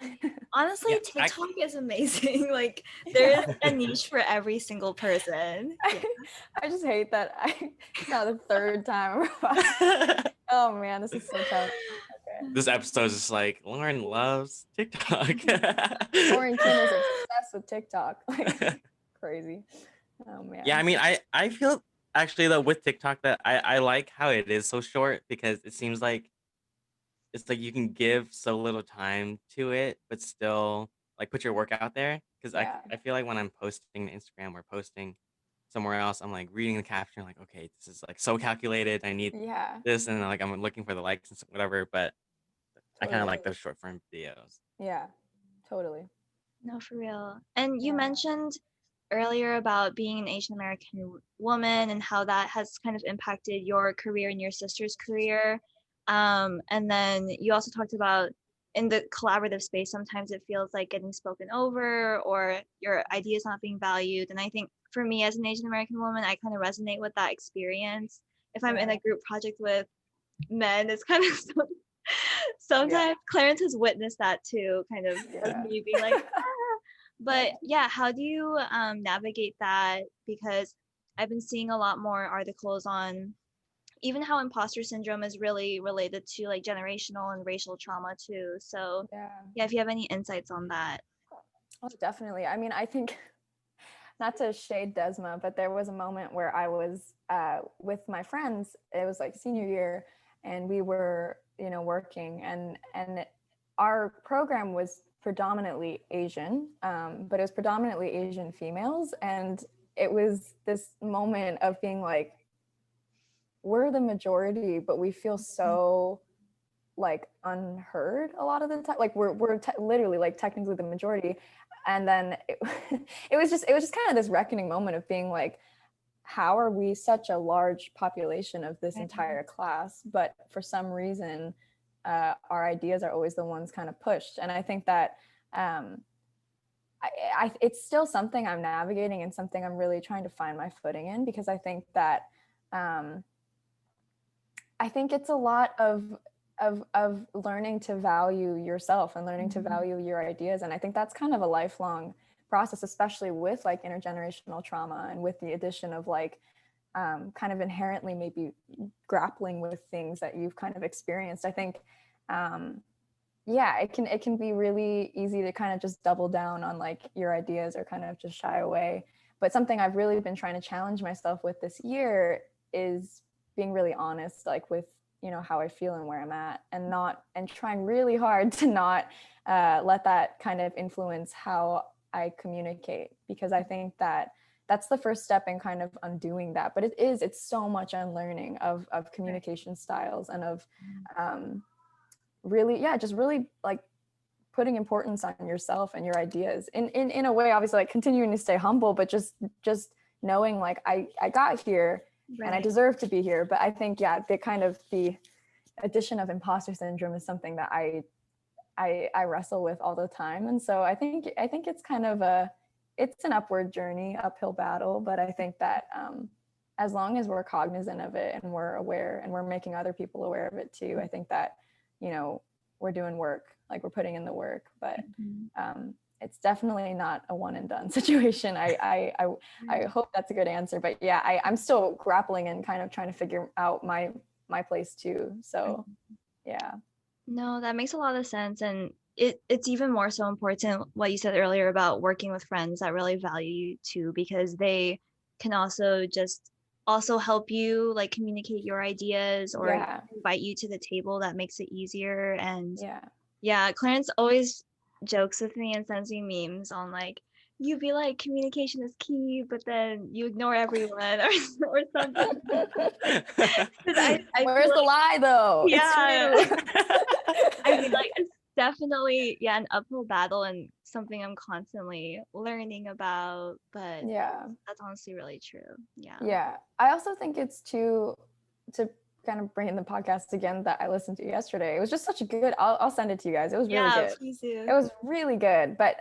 Honestly, TikTok is amazing. Like, there is a niche for every single person. I just hate that it's now the third time. Oh man, this is so tough. Okay. This episode is just like, Lauren loves TikTok. Lauren Kim is obsessed with TikTok. Like, crazy. Oh man. Yeah, I mean, I feel actually though with TikTok that I like how it is so short, because it seems like it's like you can give so little time to it, but still like put your work out there. Because I feel like when I'm posting to Instagram or posting somewhere else, I'm like reading the caption, like, okay, this is like so calculated. I need this, and like I'm looking for the likes and whatever. But I kind of like those short form videos. Yeah, totally. No, for real. And you mentioned earlier about being an Asian American woman and how that has kind of impacted your career and your sister's career. And then you also talked about in the collaborative space, sometimes it feels like getting spoken over or your ideas not being valued. And I think for me as an Asian American woman, I kind of resonate with that experience. If I'm in a group project with men, it's kind of sometimes Clarence has witnessed that too, kind of me being like, But yeah, how do you navigate that? Because I've been seeing a lot more articles on even how imposter syndrome is really related to like generational and racial trauma too. So yeah, if you have any insights on that. Oh, definitely. I mean, I think, not to shade Desma, but there was a moment where I was with my friends. It was like senior year, and we were, you know, working, and our program was predominantly Asian, but it was predominantly Asian females. And it was this moment of being like, we're the majority, but we feel so like unheard a lot of the time. Like we're literally like technically the majority. And then it was just kind of this reckoning moment of being like, how are we such a large population of this entire class, but for some reason our ideas are always the ones kind of pushed. And I think that it's still something I'm navigating and something I'm really trying to find my footing in, because I think that I think it's a lot of learning to value yourself and learning to value your ideas. And I think that's kind of a lifelong process, especially with like intergenerational trauma and with the addition of like kind of inherently maybe grappling with things that you've kind of experienced. I think it can be really easy to kind of just double down on like your ideas or kind of just shy away. But something I've really been trying to challenge myself with this year is being really honest, like with, you know, how I feel and where I'm at, and trying really hard to not let that kind of influence how I communicate, because I think that that's the first step in kind of undoing that. But it's so much unlearning of communication styles and of really like putting importance on yourself and your ideas in a way, obviously like continuing to stay humble, but just knowing like I got here and I deserve to be here. But I think the addition of imposter syndrome is something that I wrestle with all the time. And so I think it's kind of it's an upward journey, uphill battle. But I think that as long as we're cognizant of it and we're aware and we're making other people aware of it too, I think that, you know, we're doing work, like we're putting in the work. But it's definitely not a one and done situation. I hope that's a good answer. But yeah, I'm still grappling and kind of trying to figure out my place too. So yeah. No, that makes a lot of sense. And it's even more so important what you said earlier about working with friends that really value you too, because they can also help you like communicate your ideas or invite you to the table. That makes it easier. And Clarence always jokes with me and sends me memes on like, you be like, communication is key, but then you ignore everyone or something. Where's the lie though? Yeah. It's true. I mean, like, it's definitely an uphill battle and something I'm constantly learning about, but that's honestly really true. Yeah, I also think it's to kind of bring in the podcast again that I listened to yesterday. It was just such a good, I'll send it to you guys. It was really good. Please do. It was really good. But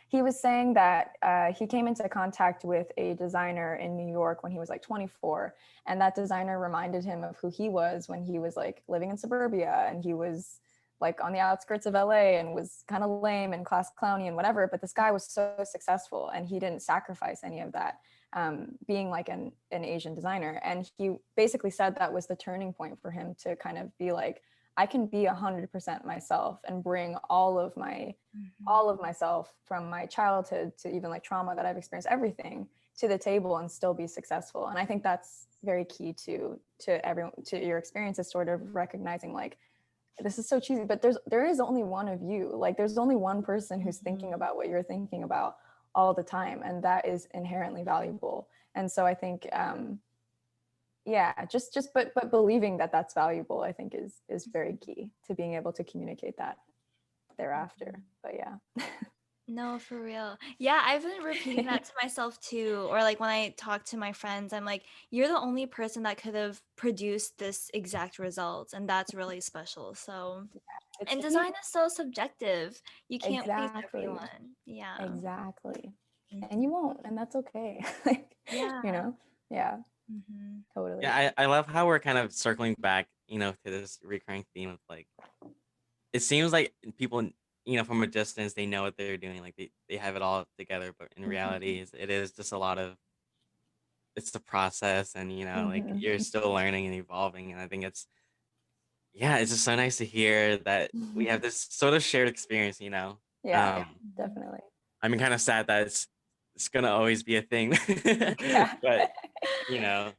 he was saying that he came into contact with a designer in New York when he was like 24, and that designer reminded him of who he was when he was like living in suburbia, and he was like on the outskirts of LA and was kind of lame and class clowny and whatever. But this guy was so successful and he didn't sacrifice any of that, being like an Asian designer. And he basically said that was the turning point for him to kind of be like, I can be 100% myself and bring all of myself from my childhood to even like trauma that I've experienced, everything to the table and still be successful. And I think that's very key to everyone, to your experiences, sort of recognizing like, this is so cheesy, but there is only one of you. Like there's only one person who's thinking about what you're thinking about all the time. And that is inherently valuable. And so I think, but believing that that's valuable, I think is very key to being able to communicate that thereafter. But yeah. No, for real. Yeah, I've been repeating that to myself too. Or like when I talk to my friends, I'm like, you're the only person that could have produced this exact result. And that's really special. So, and design is so subjective. You can't please everyone. Yeah. Exactly. And you won't, and that's okay. You know? Yeah. Totally. Yeah, I love how we're kind of circling back, you know, to this recurring theme of like, it seems like people, you know, from a distance, they know what they're doing. Like they have it all together, but in reality, it is just a lot of, it's the process, and, you know, like you're still learning and evolving. And I think it's just so nice to hear that we have this sort of shared experience, you know? Yeah, definitely. I mean, kind of sad that it's going to always be a thing, but, you know,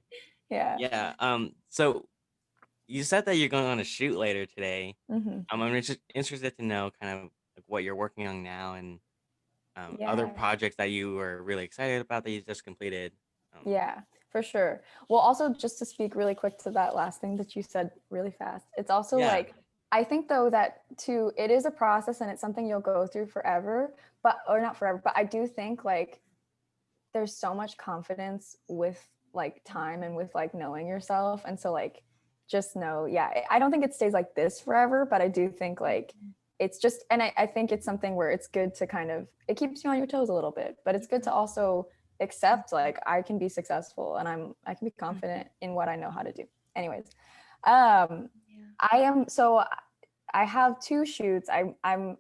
yeah. So you said that you're going on a shoot later today. I'm interested to know kind of like what you're working on now and other projects that you were really excited about that you just completed. Yeah, for sure. Well, also just to speak really quick to that last thing that you said really fast, it's also like I think though that too, it is a process and it's something you'll go through forever, or not forever, but I do think like there's so much confidence with like time and with like knowing yourself. And so like, just know, yeah, I don't think it stays like this forever, but I do think like it's just, and I think it's something where it's good to kind of, it keeps you on your toes a little bit, but it's good to also accept like I can be successful and I can be confident in what I know how to do. Anyways, I have 2 shoots. I'm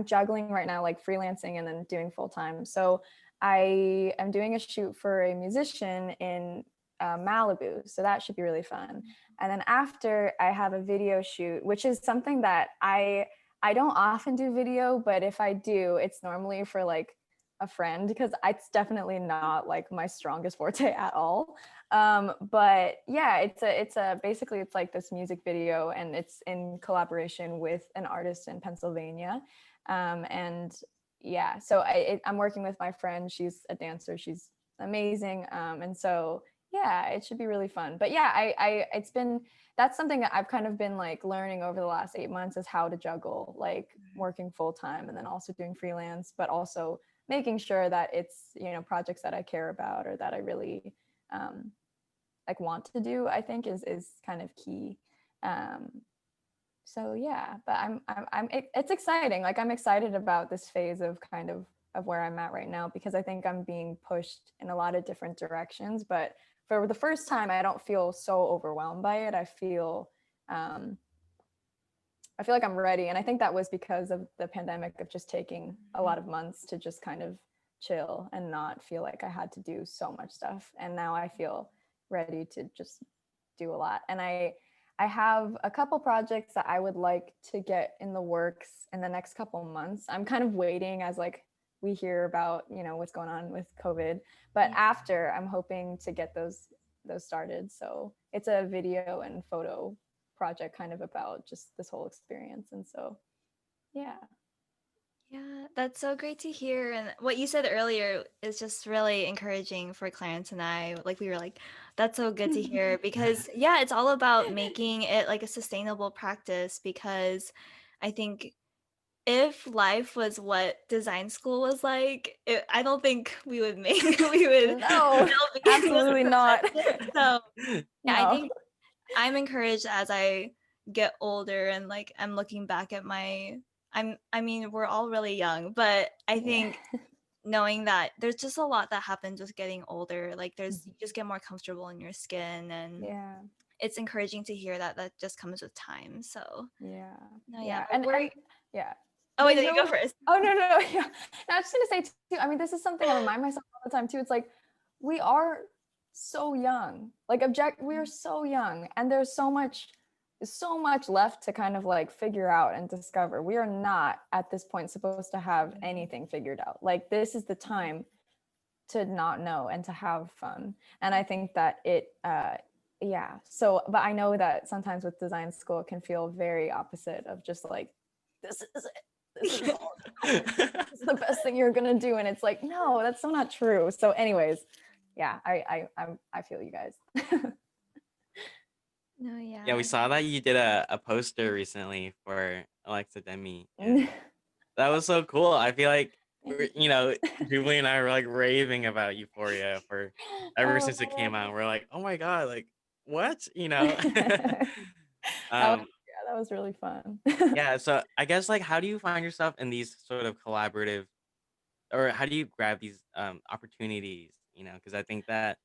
juggling right now, like freelancing and then doing full time. So I am doing a shoot for a musician in Malibu. So that should be really fun. And then after, I have a video shoot, which is something that I don't often do video, but if I do, it's normally for like a friend because it's definitely not like my strongest forte at all. But yeah, it's basically it's like this music video and it's in collaboration with an artist in Pennsylvania. And yeah, so I'm working with my friend. She's a dancer. She's amazing. And so yeah, it should be really fun. But yeah, that's something that I've kind of been like learning over the last 8 months is how to juggle like working full time and then also doing freelance, but also making sure that it's, projects that I care about or that I really like want to do, I think is kind of key. So yeah, but it's exciting. Like I'm excited about this phase of kind of where I'm at right now because I think I'm being pushed in a lot of different directions. But for the first time, I don't feel so overwhelmed by it. I feel like I'm ready. And I think that was because of the pandemic of just taking a lot of months to just kind of chill and not feel like I had to do so much stuff. And now I feel ready to just do a lot. And I have a couple projects that I would like to get in the works in the next couple months. I'm kind of waiting as like we hear about, what's going on with COVID. But after, I'm hoping to get those started. So it's a video and photo project kind of about just this whole experience. And so, yeah. Yeah, that's so great to hear. And what you said earlier is just really encouraging for Clarence and I. Like, we were like, that's so good to hear because, yeah, it's all about making it like a sustainable practice because I think if life was what design school was like, I don't think we would No, absolutely not. So, yeah, I No. think I'm encouraged as I get older and like I'm looking back at I mean, we're all really young, but I think knowing that there's just a lot that happens with getting older. Like you just get more comfortable in your skin and it's encouraging to hear that just comes with time. So yeah. no, yeah. And yeah. Oh wait, you go first. Oh no. Yeah. No, I was just gonna say too, I mean, this is something I remind myself all the time too. It's like we are so young. Like we are so young and there's so much left to kind of like figure out and discover. We are not at this point supposed to have anything figured out. Like this is the time to not know and to have fun. And I think that but I know that sometimes with design school it can feel very opposite of just like this is it. This is all this is the best thing you're gonna do. And it's like, no, that's so not true. So anyways, yeah, I feel you guys. No, yeah. Yeah, we saw that you did a poster recently for Alexa Demi. And that was so cool. I feel like Jubilee and I were like raving about Euphoria for ever since it came out. We're like, oh my god, like what? That was really fun. Yeah, so I guess like how do you find yourself in these sort of collaborative or how do you grab these opportunities, because I think that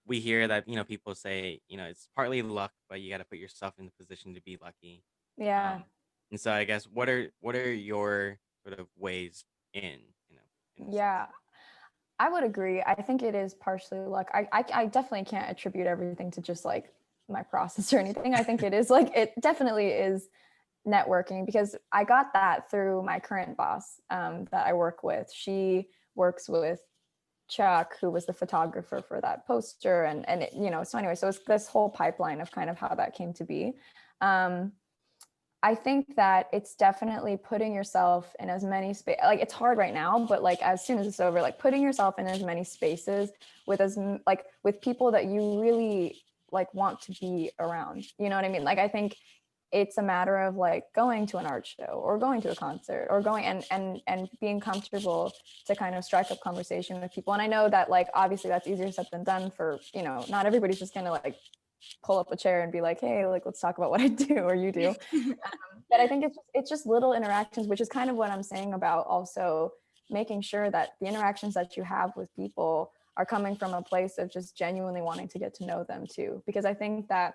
we hear that, people say, it's partly luck, but you got to put yourself in the position to be lucky. Yeah. And so I guess what are your sort of ways in, in this Yeah. I would agree. I think it is partially luck. I definitely can't attribute everything to just like my process or anything. I think it is like, it definitely is networking because I got that through my current boss that I work with. She works with Chuck, who was the photographer for that poster. And it, so anyway, so it's this whole pipeline of kind of how that came to be. I think that it's definitely putting yourself in as many space, like it's hard right now, but like as soon as it's over, like putting yourself in as many spaces with with people that you really like want to be around. You know what I mean? Like I think it's a matter of like going to an art show or going to a concert or going and being comfortable to kind of strike up conversation with people. And I know that like obviously that's easier said than done for, you know, not everybody's just gonna like pull up a chair and be like, hey, like let's talk about what I do or you do. But I think it's just little interactions, which is kind of what I'm saying about also making sure that the interactions that you have with people are coming from a place of just genuinely wanting to get to know them too. Because I think that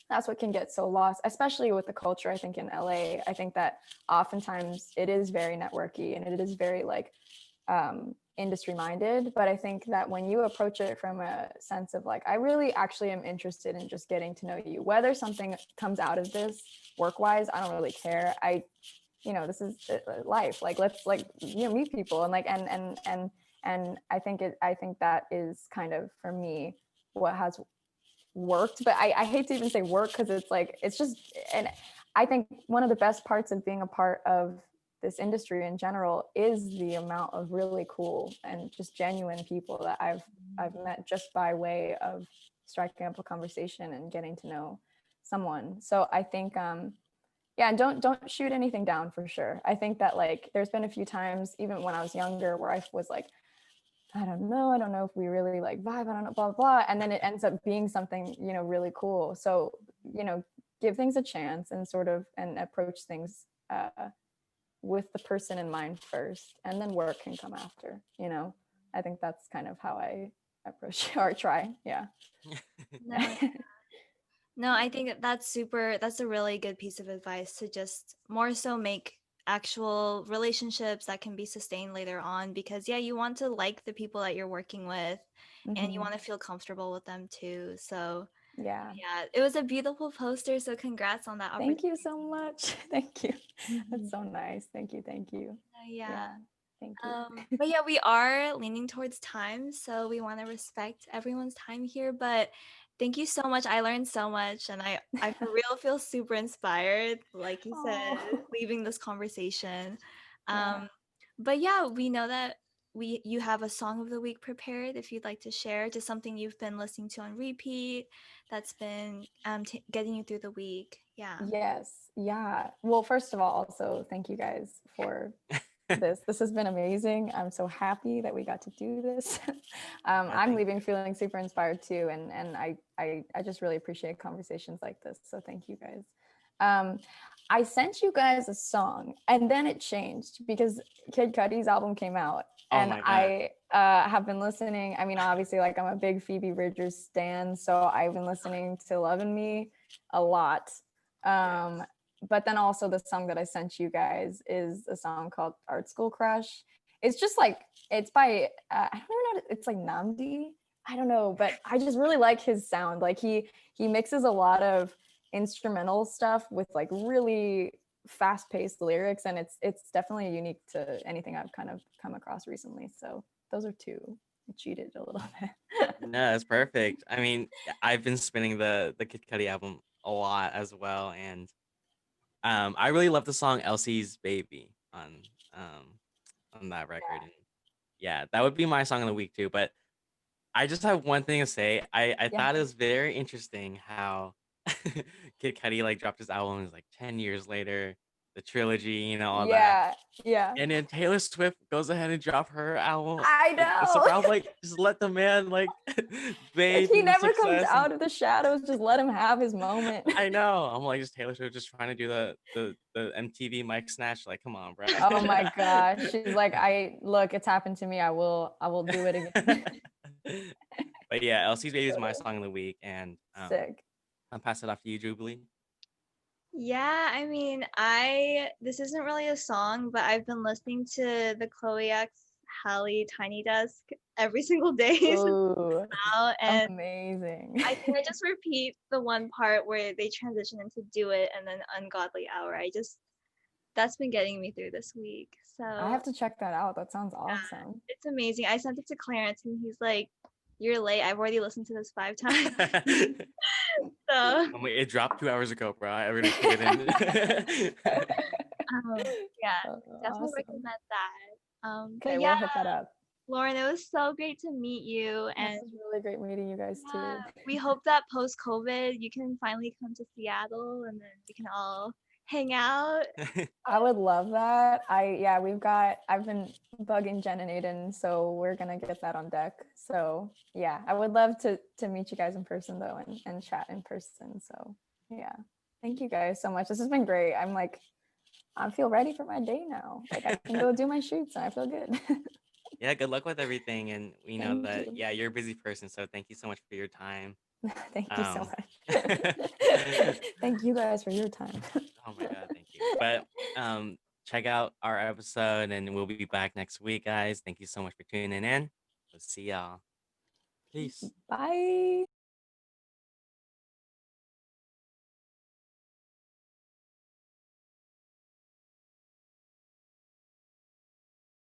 that's what can get so lost, especially with the culture. I think in LA, I think that oftentimes it is very networky and it is very like industry minded. But I think that when you approach it from a sense of like, I really actually am interested in just getting to know you, whether something comes out of this work wise, I don't really care. You know, this is life. Like, let's like, you know, meet people and like, and I think that is kind of for me what has worked. But I hate to even say work because it's like it's just, and I think one of the best parts of being a part of this industry in general is the amount of really cool and just genuine people that I've met just by way of striking up a conversation and getting to know someone. So I think yeah, and don't shoot anything down for sure. I think that like there's been a few times even when I was younger where I was like, I don't know if we really like vibe, I don't know, blah, blah, blah. And then it ends up being something, you know, really cool. So, you know, give things a chance and sort of, and approach things with the person in mind first, and then work can come after, you know. I think that's kind of how I approach or try. Yeah. No, no, I think that's a really good piece of advice to just more so make actual relationships that can be sustained later on, because yeah, you want to like the people that you're working with and you want to feel comfortable with them too. So Yeah. yeah, it was a beautiful poster. So congrats on that opportunity. Thank you so much. Thank you. That's so nice. Thank you. Yeah. Thank you. But yeah, we are leaning towards time, so we want to respect everyone's time here. But thank you so much. I learned so much, and I for real feel super inspired, like you said, leaving this conversation. Yeah. But yeah, we know that you have a song of the week prepared. If you'd like to share, just something you've been listening to on repeat that's been getting you through the week. Yeah. Yes. Yeah. Well, first of all, also thank you guys for this. This has been amazing. I'm so happy that we got to do this. I'm leaving feeling super inspired too, and I just really appreciate conversations like this. So thank you guys. I sent you guys a song, and then it changed because Kid Cudi's album came out, and I have been listening. I mean, obviously, like I'm a big Phoebe Bridgers stan, so I've been listening to "Lovin' Me" a lot. But then also the song that I sent you guys is a song called Art School Crush. It's just like, it's by, I don't even know, it's like Namdi. I don't know, but I just really like his sound. Like he mixes a lot of instrumental stuff with like really fast-paced lyrics, and it's definitely unique to anything I've kind of come across recently. So those are two. I cheated a little bit. No, that's perfect. I mean, I've been spinning the Kid Cudi album a lot as well, and I really love the song "Elsie's Baby" on that record. And yeah, that would be my song of the week too. But I just have one thing to say. I thought it was very interesting how Kid Cudi like dropped his album. It was like 10 years later, the trilogy, you know, all that. Yeah. And then Taylor Swift goes ahead and drop her album. I So know. I'm like, just let the man like bathe He in never comes success. out of the shadows. Just let him have his moment. I know. I'm like, just Taylor Swift just trying to do the MTV mic snatch. Like, come on, bro. Oh my gosh. She's like, look, it's happened to me. I will do it again. But yeah, Elsie's Baby is my song of the week, and Sick. I'll pass it off to you, Jubilee. Yeah, I mean, this isn't really a song, but I've been listening to the Chloe X Halle Tiny Desk every single day Ooh, now, and amazing. I think I just repeat the one part where they transition into Do It and then Ungodly Hour. That's been getting me through this week. So I have to check that out. That sounds awesome. It's amazing. I sent it to Clarence and he's like, "You're late. I've already listened to this 5 times." So it dropped 2 hours ago, bro. I already put it in. yeah, definitely recommend that. Okay, but yeah, we'll hit that up. Lauren, it was so great to meet you, This and is really great meeting you guys yeah, too. we hope that post-COVID you can finally come to Seattle, and then we can all hang out. I would love that. I've been bugging Jen and Aiden, so we're gonna get that on deck. So yeah, I would love to meet you guys in person though, and chat in person. So yeah, thank you guys so much. This has been great. I feel ready for my day now. Like I can go do my shoots and I feel good. Yeah, good luck with everything. And we know Thank that, you. yeah, you're a busy person. So thank you so much for your time. Thank you so Um, much. Thank you guys for your time. oh my God, thank you. But check out our episode and we'll be back next week, guys. Thank you so much for tuning in. We'll see y'all. Peace. Bye.